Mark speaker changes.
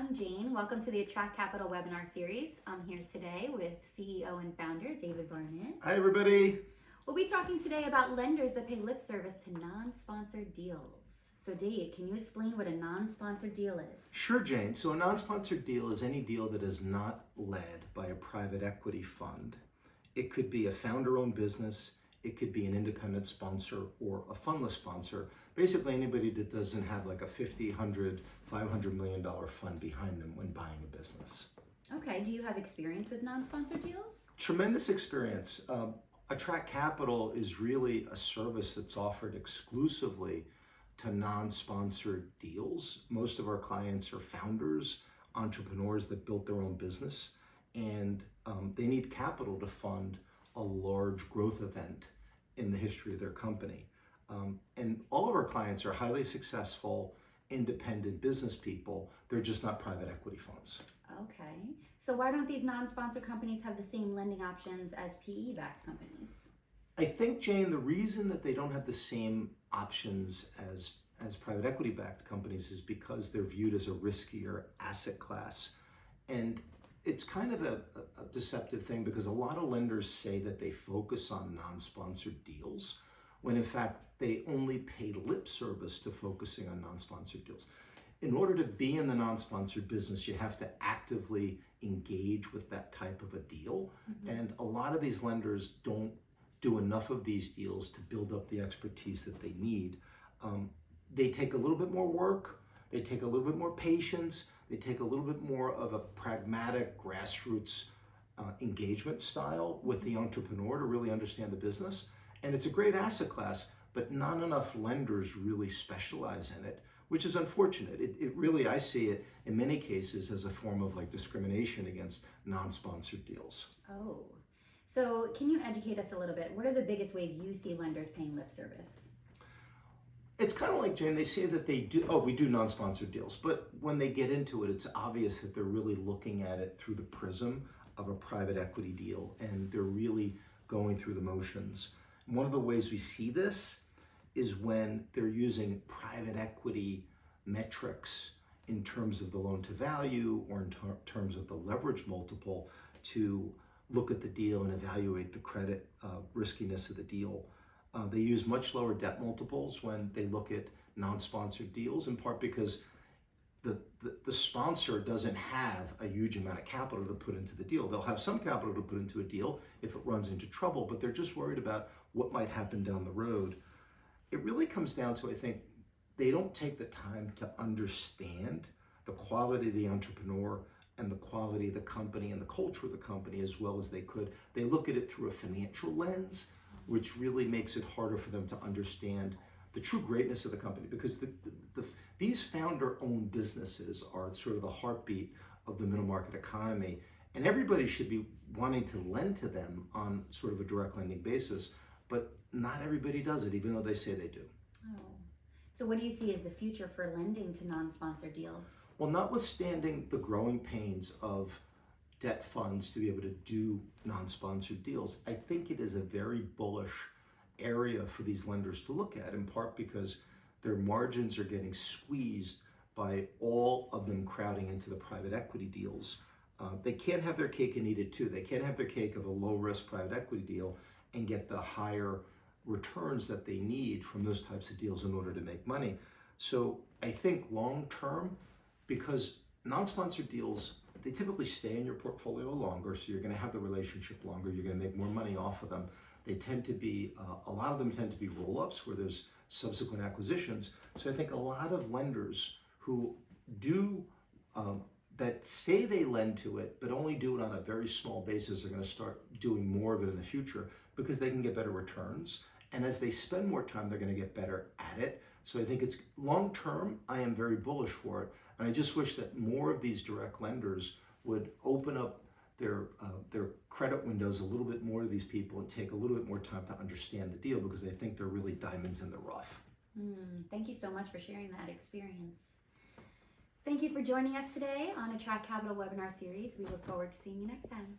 Speaker 1: I'm Jane. Welcome to the Attract Capital webinar series. I'm here today with CEO and founder David Barnett.
Speaker 2: Hi, everybody.
Speaker 1: We'll be talking today about lenders that pay lip service to non-sponsored deals. So Dave, can you explain what a non-sponsored deal is?
Speaker 2: Sure, Jane. So a non-sponsored deal is any deal that is not led by a private equity fund. It could be a founder-owned business. It could be an independent sponsor or a fundless sponsor. Basically, anybody that doesn't have like a $50, $100, $500 million fund behind them when buying a business.
Speaker 1: Okay, do you have experience with non-sponsored deals?
Speaker 2: Tremendous experience. Attract Capital is really a service that's offered exclusively to non-sponsored deals. Most of our clients are founders, entrepreneurs that built their own business, and they need capital to fund a large growth event in the history of their company. And all of our clients are highly successful, independent business people. They're just not private equity funds.
Speaker 1: Okay, so why don't these non-sponsored companies have the same lending options as PE-backed companies?
Speaker 2: I think, Jane, the reason that they don't have the same options as private equity-backed companies is because they're viewed as a riskier asset class. And it's kind of a deceptive thing because a lot of lenders say that they focus on non-sponsored deals when in fact they only pay lip service to focusing on non-sponsored deals. In order to be in the non-sponsored business, you have to actively engage with that type of a deal. Mm-hmm. And a lot of these lenders don't do enough of these deals to build up the expertise that they need. They take a little bit more work. They take a little bit more patience. They take a little bit more of a pragmatic grassroots engagement style with the entrepreneur to really understand the business. And it's a great asset class, but not enough lenders really specialize in it, which is unfortunate. It really, I see it in many cases as a form of like discrimination against non-sponsored deals.
Speaker 1: Oh, so can you educate us a little bit? What are the biggest ways you see lenders paying lip service?
Speaker 2: It's kind of like, Jane, they say that they do, we do non-sponsored deals, but when they get into it, it's obvious that they're really looking at it through the prism of a private equity deal, and they're really going through the motions. And one of the ways we see this is when they're using private equity metrics in terms of the loan to value or in terms of the leverage multiple to look at the deal and evaluate the credit riskiness of the deal. They use much lower debt multiples when they look at non-sponsored deals, in part because the sponsor doesn't have a huge amount of capital to put into the deal. They'll have some capital to put into a deal if it runs into trouble, but they're just worried about what might happen down the road. It really comes down to, I think, they don't take the time to understand the quality of the entrepreneur and the quality of the company and the culture of the company as well as they could. They look at it through a financial lens, which really makes it harder for them to understand the true greatness of the company, because these founder-owned businesses are sort of the heartbeat of the middle market economy, and everybody should be wanting to lend to them on sort of a direct lending basis, but not everybody does it, even though they say they do.
Speaker 1: Oh, so what do you see as the future for lending to non-sponsored deals?
Speaker 2: Well, notwithstanding the growing pains of debt funds to be able to do non-sponsored deals, I think it is a very bullish area for these lenders to look at, in part because their margins are getting squeezed by all of them crowding into the private equity deals. They can't have their cake and eat it too. They can't have their cake of a low-risk private equity deal and get the higher returns that they need from those types of deals in order to make money. So I think long-term, because non-sponsored deals, they typically stay in your portfolio longer, so you're going to have the relationship longer, you're going to make more money off of them. They tend to be, a lot of them tend to be roll-ups where there's subsequent acquisitions. So I think a lot of lenders who do, that say they lend to it, but only do it on a very small basis are going to start doing more of it in the future because they can get better returns. And as they spend more time, they're going to get better at it. So I think it's long-term, I am very bullish for it. And I just wish that more of these direct lenders would open up their credit windows a little bit more to these people and take a little bit more time to understand the deal because they think they're really diamonds in the rough.
Speaker 1: Thank you so much for sharing that experience. Thank you for joining us today on Attract Capital webinar series. We look forward to seeing you next time.